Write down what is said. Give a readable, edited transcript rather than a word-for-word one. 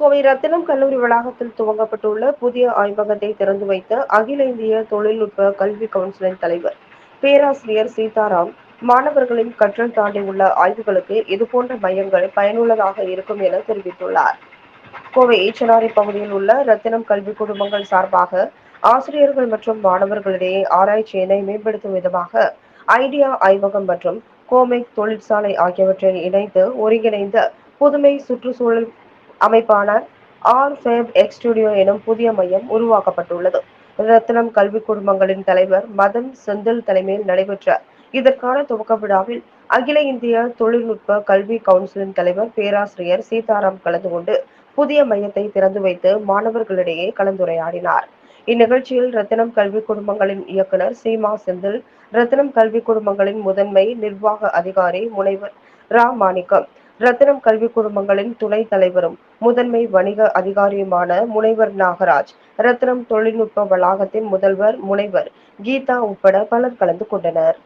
கோவை ரத்தினம் கல்லூரி வளாகத்தில் துவங்கப்பட்டுள்ள புதிய ஆய்வகத்தை திறந்து வைத்த அகில இந்திய தொழில்நுட்ப கல்வி கவுன்சிலின் தலைவர் பேராசிரியர் சீதாராம், மாணவர்களின் கற்றல் தாண்டி உள்ள ஆய்வுகளுக்கு இதுபோன்ற மையங்கள் பயனுள்ளதாக இருக்கும் என தெரிவித்துள்ளார். கோவை ஈச்சனாரி பகுதியில் உள்ள ரத்தினம் கல்வி குடும்பங்கள் சார்பாக ஆசிரியர்கள் மற்றும் மாணவர்களிடையே ஆராய்ச்சியினை மேம்படுத்தும் விதமாக ஐடியா ஆய்வகம் மற்றும் கோமெக் தொழிற்சாலை ஆகியவற்றை இணைத்து ஒருங்கிணைந்த புதுமை சுற்றுச்சூழல் அமைப்பான ஆர்-ஃபேப் எக்ஸ் ஸ்டுடியோ எனும் புதிய மையம் உருவாக்கப்பட்டுள்ளது. ரத்தினம் கல்வி குழுமங்களின் தலைவர் மதன் செந்தில் தலைமையில் நடைபெற்ற இதற்கான துவக்க விழாவில் அகில இந்திய தொழில்நுட்ப கல்வி கவுன்சிலின் தலைவர் பேராசிரியர் சீதாராம் கலந்து கொண்டு புதிய மையத்தை திறந்து வைத்து மாணவர்களிடையே கலந்துரையாடினார். இந்நிகழ்ச்சியில் ரத்தினம் கல்வி குழுமங்களின் இயக்குநர் சீமா செந்தில், ரத்தினம் கல்வி குழுமங்களின் முதன்மை நிர்வாக அதிகாரி முனைவர் ரா மாணிக்கம், ரத்தினம் கல்வி குழுமங்களின் துணைத் தலைவரும் முதன்மை வணிக அதிகாரியுமான முனைவர் நாகராஜ், ரத்தினம் தொழில்நுட்ப வளாகத்தின் முதல்வர் முனைவர் கீதா உட்பட பலர் கலந்து கொண்டனர்.